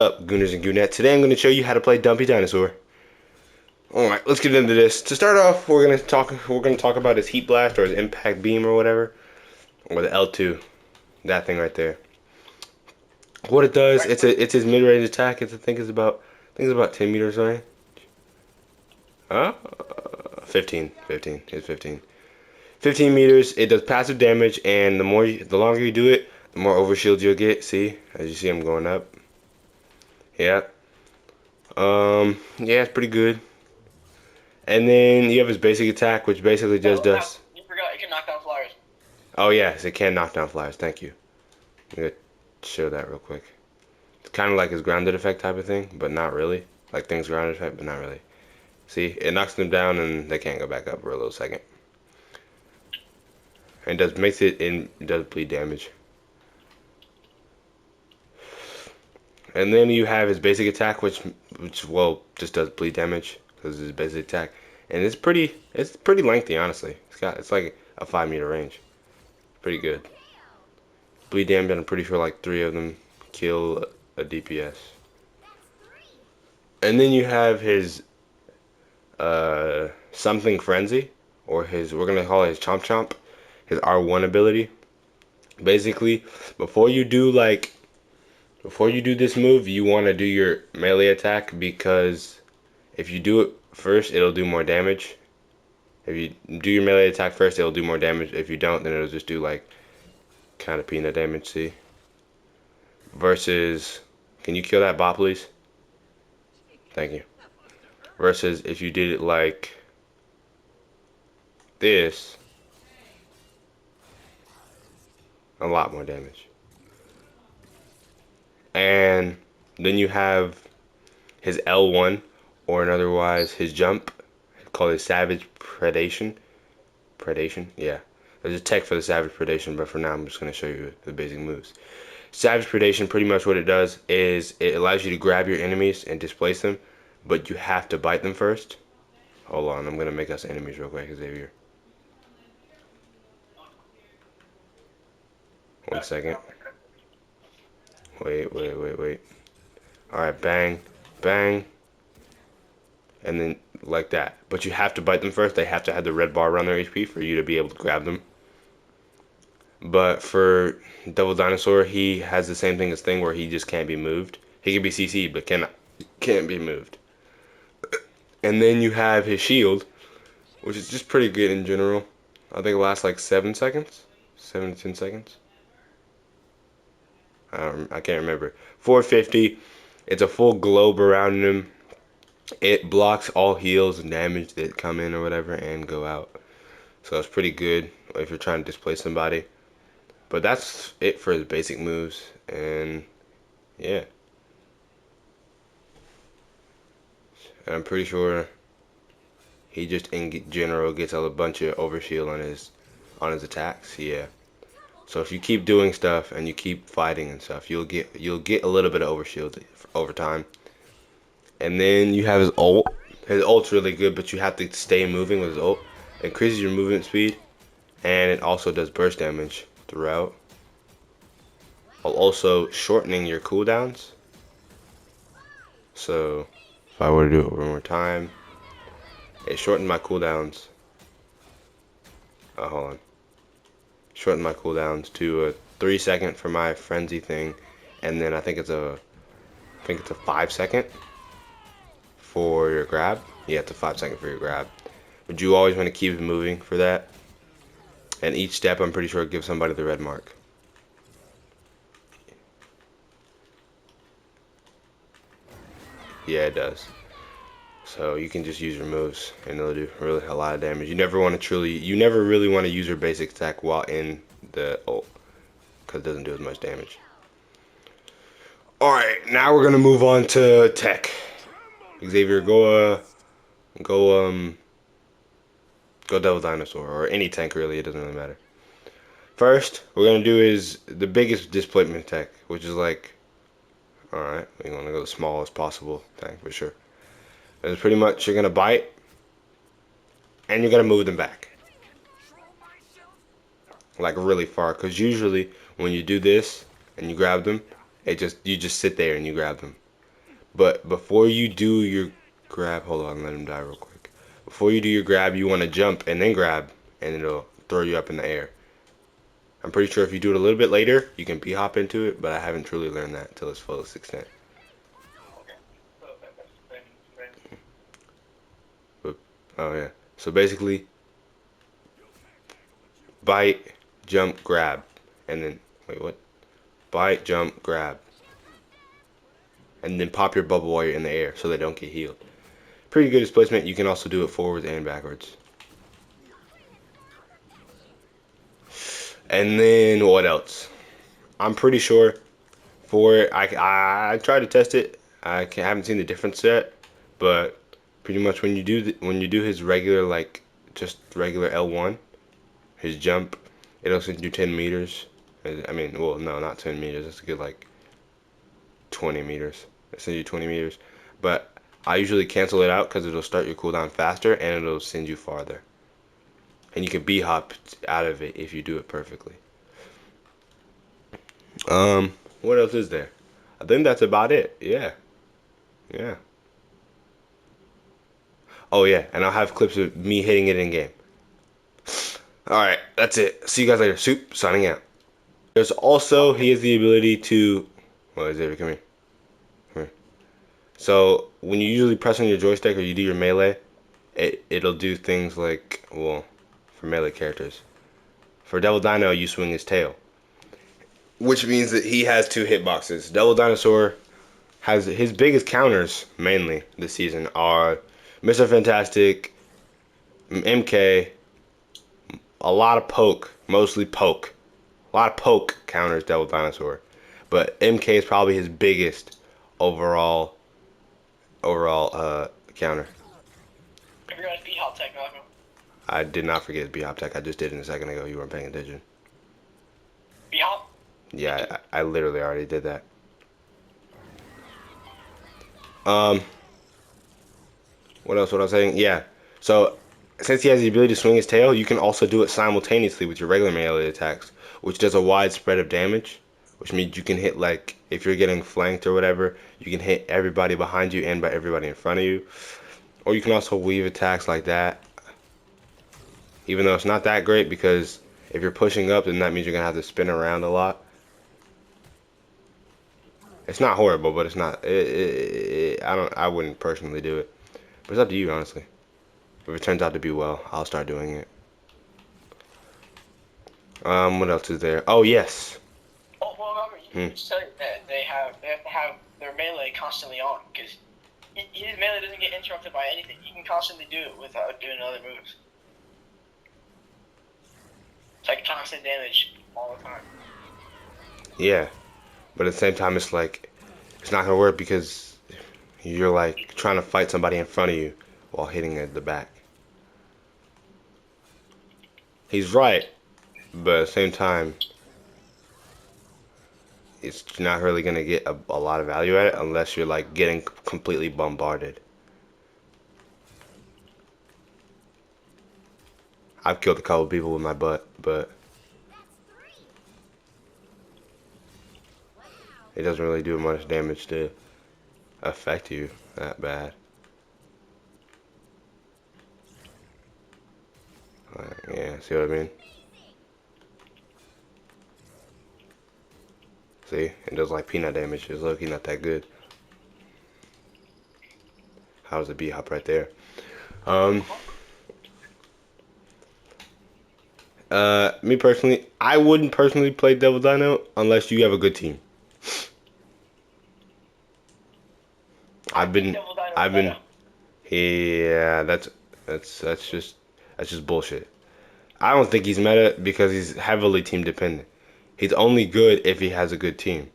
Up, Gooners and Goonettes. Today I'm going to show you how to play DuMpY Dinosaur. Alright, let's get into this. To start off, we're going to talk about his Heat Blast or his Impact Beam or whatever. Or the L2. That thing right there. What it does, it's his mid-range attack. I think it's about 10 meters away. Huh? 15. It's 15. 15 meters. It does passive damage, and the longer you do it, the more overshield you'll get. See? As you see, I'm going up. Yeah. Yeah, it's pretty good. And then you have his basic attack, which basically just does. You forgot it can knock down flyers. Oh yes, it can knock down flyers. Thank you. I'm gonna show that real quick. It's kind of like his grounded effect type of thing, but not really. Like things grounded effect, but not really. See, it knocks them down and they can't go back up for a little second. And does bleed damage. And then you have his basic attack, which well just does bleed damage because it's his basic attack, and it's pretty lengthy, honestly. It's like a 5 meter range, pretty good. Bleed damage, and I'm pretty sure like 3 of them kill a DPS. And then you have his something frenzy, or we're gonna call it his chomp chomp, his R1 ability. Basically, before you do this move, you want to do your melee attack, because if you do it first, it'll do more damage. If you do your melee attack first, it'll do more damage. If you don't, then it'll just do like kind of peanut damage, see? Versus, can you kill that bot, please? Thank you. Versus if you did it like this, a lot more damage. And then you have his L1, or in otherwise his jump, called his Savage Predation. Predation? Yeah. There's a tech for the Savage Predation, but for now I'm just going to show you the basic moves. Savage Predation, pretty much what it does is it allows you to grab your enemies and displace them, but you have to bite them first. Hold on, I'm going to make us enemies real quick, Xavier. 1 second. Wait. Alright, bang, bang. And then like that. But you have to bite them first. They have to have the red bar around their HP for you to be able to grab them. But for Devil Dinosaur, he has the same thing where he just can't be moved. He can be CC'd, but can't be moved. And then you have his shield, which is just pretty good in general. I think it lasts like 7 seconds. 7 to 10 seconds. I can't remember. 450. It's a full globe around him. It blocks all heals and damage that come in or whatever and go out. So it's pretty good if you're trying to displace somebody. But that's it for his basic moves. And yeah. And I'm pretty sure he just in general gets a bunch of overshield on his attacks. Yeah. So if you keep doing stuff and you keep fighting and stuff, you'll get a little bit of overshield over time. And then you have his ult. His ult's really good, but you have to stay moving with his ult. It increases your movement speed, and it also does burst damage throughout, while also shortening your cooldowns. So if I were to do it one more time, it shortened my cooldowns. Hold on. Shorten my cooldowns to a 3 second for my frenzy thing, and then I think it's a 5 second for your grab. Yeah, it's a 5 second for your grab. But you always want to keep moving for that. And each step, I'm pretty sure, gives somebody the red mark. Yeah, it does. So you can just use your moves, and it'll do really a lot of damage. You never really want to use your basic attack while in the ult, because it doesn't do as much damage. Alright, now we're gonna move on to tech. Xavier, go Devil Dinosaur, or any tank really, it doesn't really matter. First, we're gonna do is the biggest displacement tech, which is like, alright, we're gonna go the smallest possible tank for sure. It's pretty much you're gonna bite, and you're gonna move them back, like really far. Because usually when you do this and you grab them, you just sit there and you grab them. But before you do your grab, hold on, let him die real quick. Before you do your grab, you want to jump and then grab, and it'll throw you up in the air. I'm pretty sure if you do it a little bit later, you can B-hop into it, but I haven't truly learned that to its fullest extent. But, oh yeah. So basically, bite, jump, grab, and then wait, what? Bite, jump, grab, and then pop your bubble while you're in the air so they don't get healed. Pretty good displacement. You can also do it forwards and backwards. And then what else? I'm pretty sure for it, I tried to test it. Haven't seen the difference yet, but pretty much when you do his regular like just regular L1, his jump, it'll send you 10 meters. I mean, well, no, not 10 meters. That's a good like 20 meters. It'll send you 20 meters, but I usually cancel it out because it'll start your cooldown faster and it'll send you farther. And you can B-hop out of it if you do it perfectly. What else is there? I think that's about it. Yeah. Yeah. Oh yeah, and I'll have clips of me hitting it in game. Alright, that's it. See you guys later. Soup, signing out. There's also, he has the ability to, what is it? Come here. Come here. So, when you usually press on your joystick or you do your melee, it'll do things like, well, for melee characters. For Devil Dino, you swing his tail. Which means that he has two hitboxes. Devil Dinosaur has his biggest counters, mainly, this season, are Mr. Fantastic, MK, a lot of poke, mostly poke. A lot of poke counters Devil Dinosaur. But MK is probably his biggest overall counter. I forgot his B-hop tech, Malcolm. I did not forget his B-hop tech. I just did it a second ago. You weren't paying attention. B-hop? Yeah, I literally already did that. What else? What I was saying? Yeah. So, since he has the ability to swing his tail, you can also do it simultaneously with your regular melee attacks, which does a wide spread of damage, which means you can hit, like, if you're getting flanked or whatever, you can hit everybody behind you and by everybody in front of you. Or you can also weave attacks like that, even though it's not that great because if you're pushing up, then that means you're going to have to spin around a lot. It's not horrible, but it's not. I wouldn't personally do it, but it's up to you, honestly. If it turns out to be well, I'll start doing it. What else is there? Oh yes. Oh, well, remember, you said that they have to have their melee constantly on, because his melee doesn't get interrupted by anything. He can constantly do it without doing other moves. It's like constant damage all the time. Yeah, but at the same time, it's like it's not gonna work because you're like trying to fight somebody in front of you while hitting at the back. He's right, but at the same time, it's not really gonna get a lot of value at it unless you're like getting completely bombarded. I've killed a couple people with my butt, but it doesn't really do much damage to affect you that bad. Yeah, see what I mean? See, it does like peanut damage. It's low-key not that good. How's the B-hop right there? Me personally, I wouldn't personally play Devil Dino unless you have a good team. I've been, yeah, that's just bullshit. I don't think he's meta because he's heavily team dependent. He's only good if he has a good team.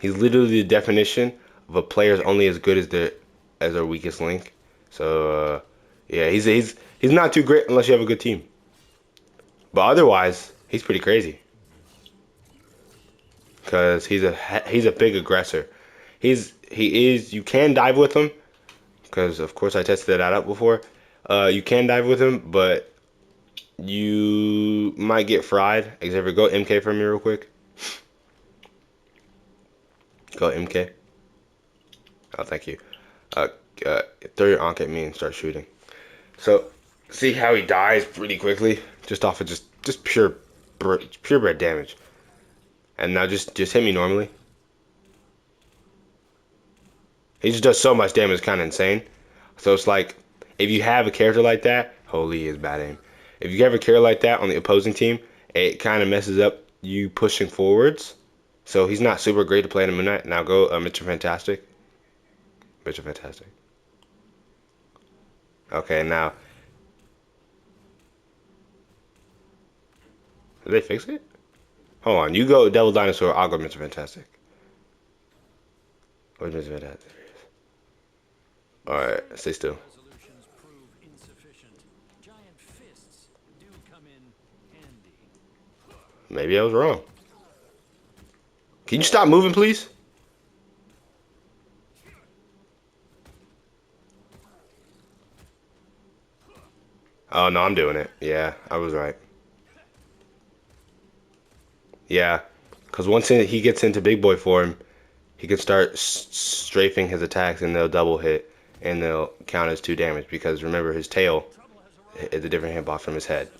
He's literally the definition of a player's only as good as their weakest link. So yeah, he's not too great unless you have a good team. But otherwise, he's pretty crazy. Cause he's a big aggressor. He is. You can dive with him. Cause of course I tested that out before. You can dive with him, but you might get fried. Xavier, go MK for me real quick. Go MK. Oh, thank you. Uh, throw your Ankh at me and start shooting. So, see how he dies pretty quickly, just off of just purebred damage. And now just hit me normally. He just does so much damage, it's kind of insane. So it's like, if you have a character like that, holy is bad aim. If you have a character like that on the opposing team, it kind of messes up you pushing forwards. So he's not super great to play in the midnight. Now go Mr. Fantastic. Mr. Fantastic. Okay, now. Did they fix it? Hold on, you go Devil Dinosaur, I'll go Mr. Fantastic. Where's Mr. Fantastic? Alright, stay still. Maybe I was wrong. Can you stop moving, please? Oh, no, I'm doing it. Yeah, I was right. Yeah, because once he gets into big boy form, he can start strafing his attacks and they'll double hit and they'll count as 2 damage because remember his tail is a different hitbox from his head.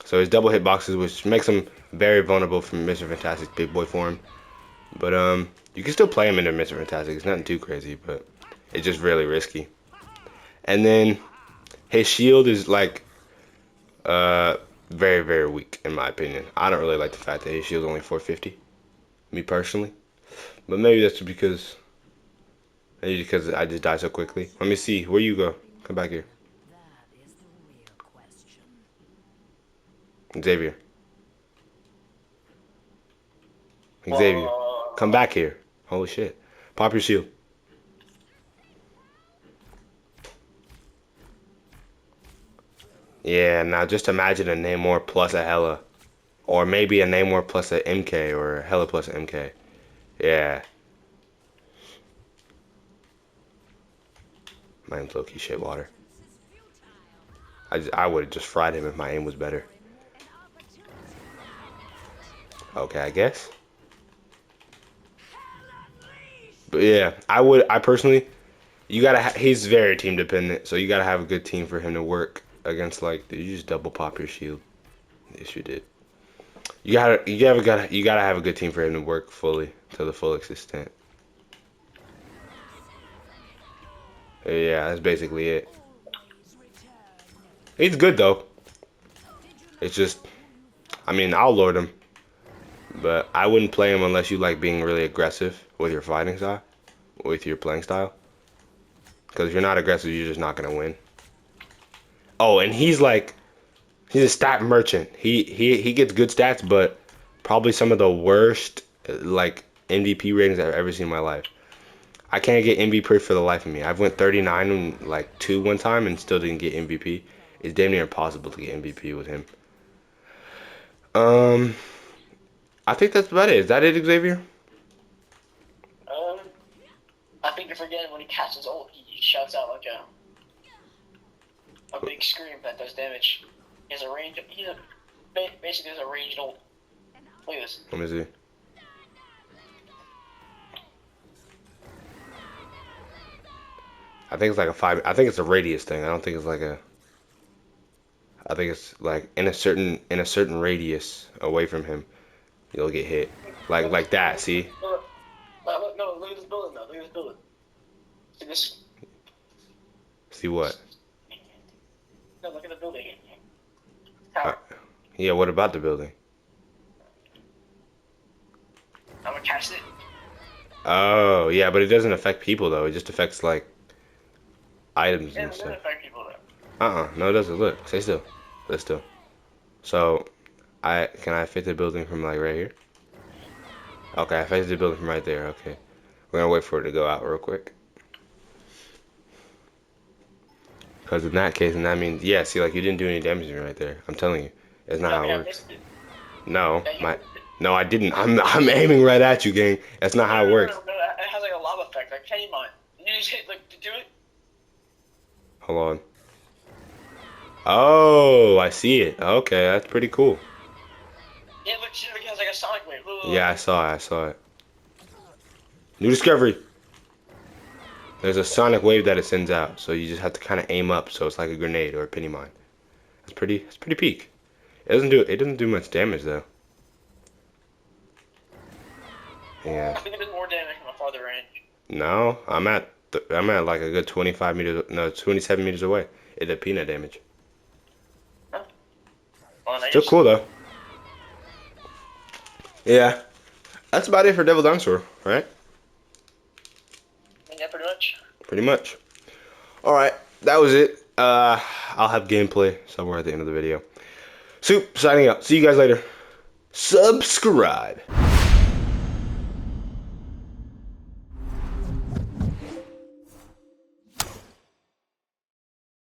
So his double hitboxes, which makes him very vulnerable from Mr. Fantastic's big boy form. But you can still play him into Mr. Fantastic. It's nothing too crazy, but it's just really risky. And then his shield is like very, very weak in my opinion. I don't really like the fact that his shield's only 450, me personally. But maybe that's because I just died so quickly. Let me see. Where you go? Come back here. Xavier. Xavier. Come back here. Holy shit. Pop your shield. Yeah, now just imagine a Namor plus a Hela. Or maybe a Namor plus a MK or a Hela plus a MK. Yeah. My aim's low-key shit water. I would have just fried him if my aim was better. Okay, I guess. But yeah, I personally, he's very team dependent, so you gotta have a good team for him to work against. Like, did you just double pop your shield? Yes, you did. You gotta have a good team for him to work fully to the full extent. Yeah, that's basically it. He's good though. It's just, I mean, I'll lord him, but I wouldn't play him unless you like being really aggressive with your fighting style, with your playing style. Because if you're not aggressive, you're just not gonna win. Oh, and he's a stat merchant. He gets good stats, but probably some of the worst like MVP ratings I've ever seen in my life. I can't get MVP for the life of me. I've went 39 and like 2 one time and still didn't get MVP. It's damn near impossible to get MVP with him. Um, I think that's about it. Is that it, Xavier? Um, I think you're forgetting when he casts his ult, he shouts out like a big scream that does damage. He has a range. Basically has a ranged ult. Look at this. Let me see. I think it's like a 5. I think it's a radius thing. I don't think it's like a. I think it's like in a certain radius away from him, you'll get hit. Like that. See? No, look at this building now. Look at this building. See this? See what? No, look at the building. Yeah. What about the building? I'm gonna cast it. Oh yeah, but it doesn't affect people though. It just affects like items Yeah, and it stuff. doesn't affect people though. No, it doesn't. Look, stay still. Stay still. So, can I fit the building from like right here? Okay, I fit the building from right there. Okay, we're gonna wait for it to go out real quick. Because in that case, and that means yeah. See, like you didn't do any damage to me right there. I'm telling you, it's not how it works. No, No, I didn't. I'm aiming right at you, gang. That's not how it works. No, it has like a lava effect. Like, can you mind? You just hit like to do it. Hold on. Oh, I see it. Okay, that's pretty cool. Yeah, look, it has like a sonic wave. Yeah, I saw it. New discovery. There's a sonic wave that it sends out, so you just have to kind of aim up, so it's like a grenade or a penny mine. It's pretty peak. It doesn't do much damage though. Yeah. I think it does more damage from a farther range. No, I'm at like a good 25 meters, no, 27 meters away. It did peanut damage. Huh? Well, nice. Still cool though. Yeah, that's about it for Devil Dinosaur, right? Yeah, pretty much. Pretty much. All right, that was it. I'll have gameplay somewhere at the end of the video. Soup signing out. See you guys later. Subscribe.